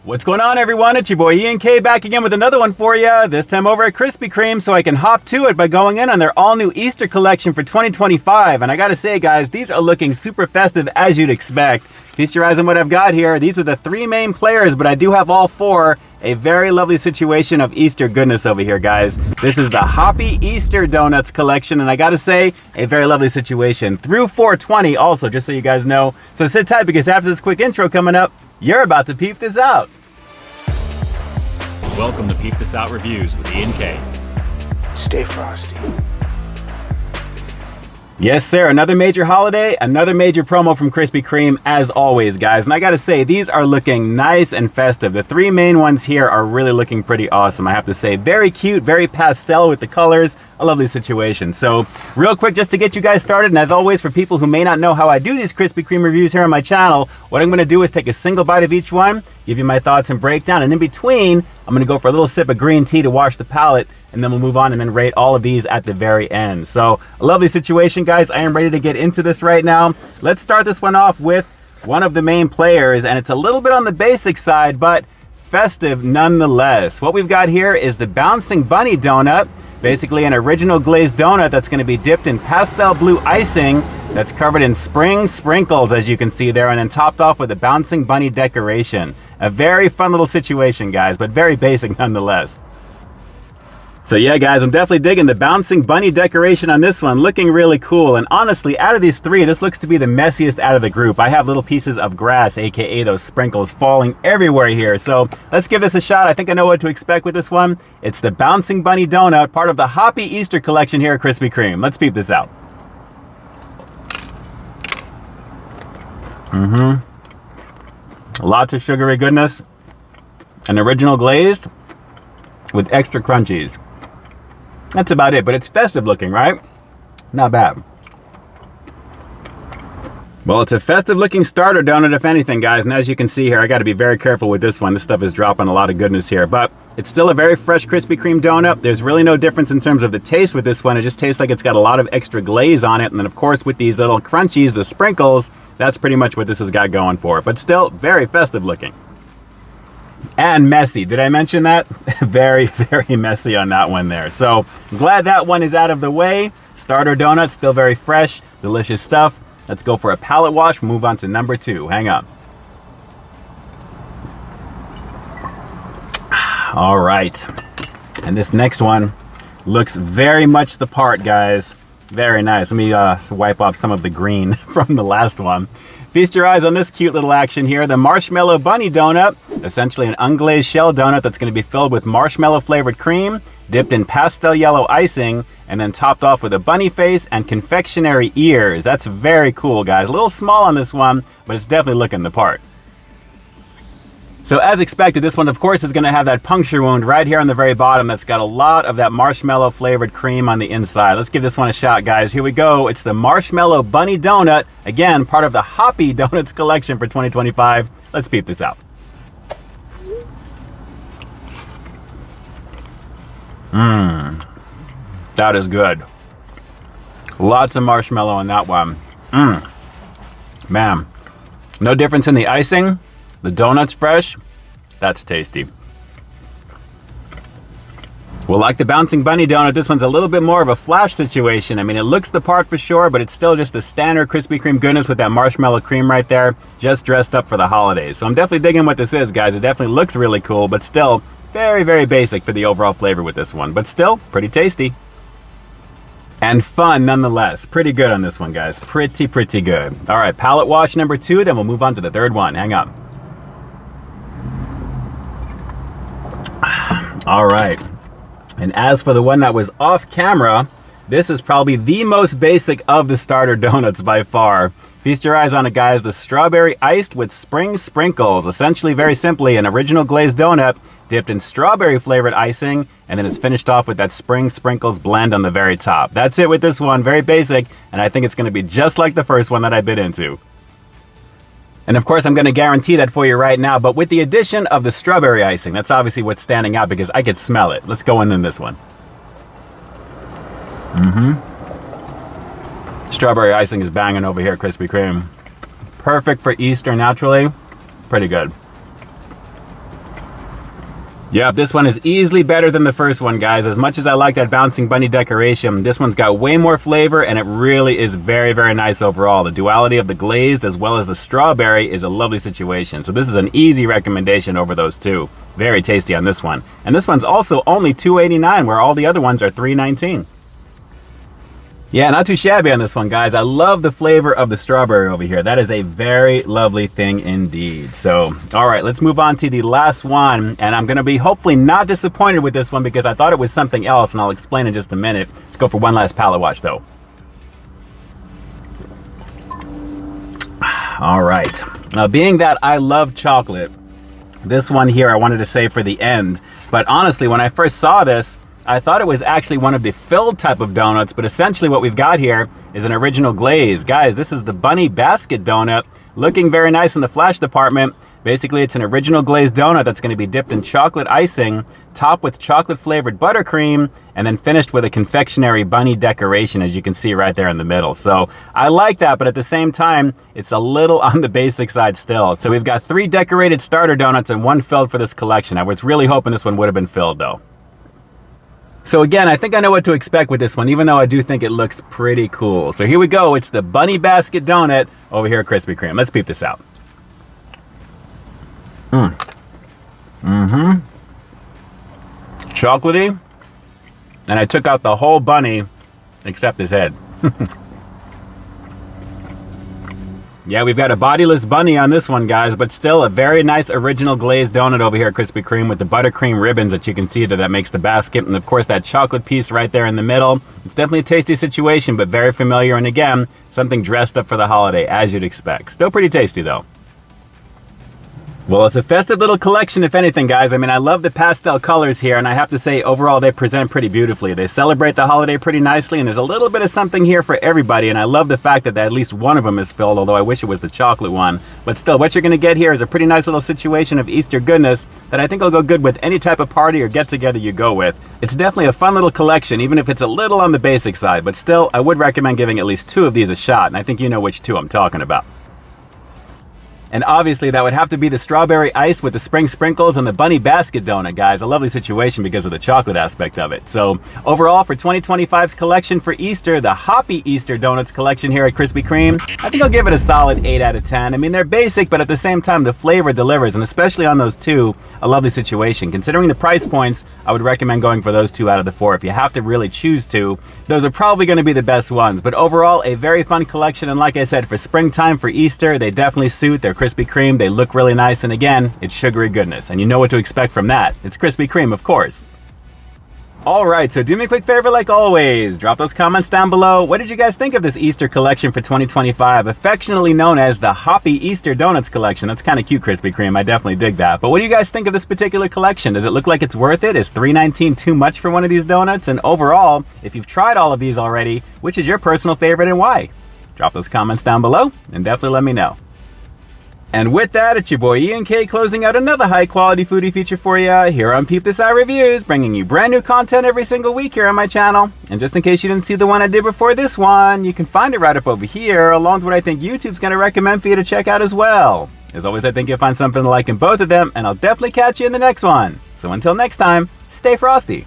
What's going on, everyone? It's your boy Ian K back again with another one for you, this time over at Krispy Kreme, so I can hop to it by going in on their all-new Easter collection for 2025. And I gotta say, guys, these are looking super festive as you'd expect. Feast your eyes on what I've got here. These are the three main players, but I do have all four. A very lovely situation of Easter goodness over here, guys. This is the Hoppy Easter Donuts collection, and I gotta say, a very lovely situation. Through 420 also, just so you guys know. So sit tight, because after this quick intro coming up, you're about to peep this out. Welcome to Peep This Out Reviews with Ian K. Stay frosty. Yes, sir. Another major holiday, another major promo from Krispy Kreme, as always, guys. And I gotta say, these are looking nice and festive. The three main ones here are really looking pretty awesome, I have to say. Very cute, very pastel with the colors. A lovely situation. So, real quick, just to get you guys started, and as always, for people who may not know how I do these Krispy Kreme reviews here on my channel, what I'm gonna do is take a single bite of each one, give you my thoughts and breakdown, and in between, I'm gonna go for a little sip of green tea to wash the palate, and then we'll move on and then rate all of these at the very end. So, a lovely situation, guys. I am ready to get into this right now. Let's start this one off with one of the main players, and it's a little bit on the basic side, but festive nonetheless. What we've got here is the Bouncing Bunny Donut, basically an original glazed donut that's gonna be dipped in pastel blue icing that's covered in spring sprinkles, as you can see there, and then topped off with a Bouncing Bunny decoration. A very fun little situation, guys, but very basic nonetheless. So yeah, guys, I'm definitely digging the Bouncing Bunny decoration on this one. Looking really cool. And honestly, out of these three, this looks to be the messiest out of the group. I have little pieces of grass, aka those sprinkles, falling everywhere here. So let's give this a shot. I think I know what to expect with this one. It's the Bouncing Bunny Donut, part of the Hoppy Easter collection here at Krispy Kreme. Let's peep this out. Lots of sugary goodness. An original glazed with extra crunchies. That's about it, but it's festive looking, right? Not bad. Well, it's a festive looking starter donut, if anything, guys. And as you can see here, I got to be very careful with this one. This stuff is dropping a lot of goodness here, but it's still a very fresh Krispy Kreme donut. There's really no difference in terms of the taste with this one. It just tastes like it's got a lot of extra glaze on it. And then, of course, with these little crunchies, the sprinkles, that's pretty much what this has got going for it. But still, very festive looking. And messy. Did I mention that? Very, very messy on that one there. So, I'm glad that one is out of the way. Starter donut, still very fresh, delicious stuff. Let's go for a palate wash. Move on to number two. Hang on. All right. And this next one looks very much the part, guys. Very nice. Let me wipe off some of the green from the last one. Feast your eyes on this cute little action here. The Marshmallow Bunny Donut, essentially an unglazed shell donut that's going to be filled with marshmallow flavored cream, dipped in pastel yellow icing, and then topped off with a bunny face and confectionery ears. That's very cool, guys. A little small on this one, but it's definitely looking the part. So as expected, this one, of course, is going to have that puncture wound right here on the very bottom that's got a lot of that marshmallow flavored cream on the inside. Let's give this one a shot, guys. Here we go. It's the Marshmallow Bunny Donut. Again, part of the Hoppy Donuts collection for 2025. Let's peep this out. That is good. Lots of marshmallow on that one. Man, no difference in the icing. The donut's fresh. That's tasty. Well, like the Bouncing Bunny Donut, this one's a little bit more of a flash situation. I mean, it looks the part for sure, but it's still just the standard Krispy Kreme goodness with that marshmallow cream right there, just dressed up for the holidays. So I'm definitely digging what this is, guys. It definitely looks really cool, but still very, very basic for the overall flavor with this one, but still pretty tasty. And fun nonetheless. Pretty good on this one, guys. Pretty good. All right, palate wash number two, then we'll move on to the third one. Hang on. All right. And as for the one that was off camera, this is probably the most basic of the starter donuts by far. Feast your eyes on it, guys. The strawberry iced with spring sprinkles. Essentially, very simply, an original glazed donut dipped in strawberry flavored icing, and then it's finished off with that spring sprinkles blend on the very top. That's it with this one. Very basic, and I think it's going to be just like the first one that I bit into. And of course, I'm going to guarantee that for you right now, but with the addition of the strawberry icing, that's obviously what's standing out because I could smell it. Let's go in this one. Strawberry icing is banging over here at Krispy Kreme. Perfect for Easter naturally. Pretty good. Yeah, this one is easily better than the first one, guys. As much as I like that bouncing bunny decoration, this one's got way more flavor, and it really is very, very nice overall. The duality of the glazed as well as the strawberry is a lovely situation. So this is an easy recommendation over those two. Very tasty on this one. And this one's also only $2.89, where all the other ones are $3.19. Yeah, not too shabby on this one, guys. I love the flavor of the strawberry over here. That is a very lovely thing indeed. So, all right, let's move on to the last one. And I'm going to be hopefully not disappointed with this one because I thought it was something else, and I'll explain in just a minute. Let's go for one last palate watch, though. All right. Now, being that I love chocolate, this one here I wanted to save for the end. But honestly, when I first saw this, I thought it was actually one of the filled type of donuts, but essentially what we've got here is an original glaze. Guys, this is the Bunny Basket Donut, looking very nice in the flash department. Basically, it's an original glazed donut that's going to be dipped in chocolate icing, topped with chocolate flavored buttercream, and then finished with a confectionery bunny decoration, as you can see right there in the middle. So I like that, but at the same time, it's a little on the basic side still. So we've got 3 decorated starter donuts and 1 filled for this collection. I was really hoping this one would have been filled though. So again, I think I know what to expect with this one, even though I do think it looks pretty cool. So here we go. It's the Bunny Basket Donut over here at Krispy Kreme. Let's peep this out. Chocolatey. And I took out the whole bunny except his head. Yeah, we've got a bodiless bunny on this one, guys, but still a very nice original glazed donut over here at Krispy Kreme with the buttercream ribbons that you can see that makes the basket, and of course that chocolate piece right there in the middle. It's definitely a tasty situation, but very familiar, and again, something dressed up for the holiday, as you'd expect. Still pretty tasty, though. Well, it's a festive little collection, if anything, guys. I mean, I love the pastel colors here, and I have to say, overall, they present pretty beautifully. They celebrate the holiday pretty nicely, and there's a little bit of something here for everybody, and I love the fact that at least one of them is filled, although I wish it was the chocolate one. But still, what you're going to get here is a pretty nice little situation of Easter goodness that I think will go good with any type of party or get-together you go with. It's definitely a fun little collection, even if it's a little on the basic side, but still, I would recommend giving at least 2 of these a shot, and I think you know which 2 I'm talking about. And obviously, that would have to be the strawberry ice with the spring sprinkles and the bunny basket donut, guys. A lovely situation because of the chocolate aspect of it. So overall, for 2025's collection for Easter, the Hoppy Easter Donuts collection here at Krispy Kreme, I think I'll give it a solid 8 out of 10. I mean, they're basic, but at the same time, the flavor delivers, and especially on those 2, a lovely situation. Considering the price points, I would recommend going for those 2 out of the 4. If you have to really choose 2, those are probably going to be the best ones. But overall, a very fun collection, and like I said, for springtime, for Easter, they definitely suit. They're Krispy Kreme, they look really nice, and again, it's sugary goodness, and you know what to expect from that. It's Krispy Kreme, of course. Alright, so do me a quick favor like always. Drop those comments down below. What did you guys think of this Easter collection for 2025, affectionately known as the Hoppy Easter Donuts collection? That's kind of cute, Krispy Kreme. I definitely dig that. But what do you guys think of this particular collection? Does it look like it's worth it? Is $3.19 too much for one of these donuts? And overall, if you've tried all of these already, which is your personal favorite and why? Drop those comments down below and definitely let me know. And with that, it's your boy Ian K closing out another high-quality foodie feature for you here on Peep This Out Reviews, bringing you brand new content every single week here on my channel. And just in case you didn't see the one I did before this one, you can find it right up over here, along with what I think YouTube's going to recommend for you to check out as well. As always, I think you'll find something to like in both of them, and I'll definitely catch you in the next one. So until next time, stay frosty.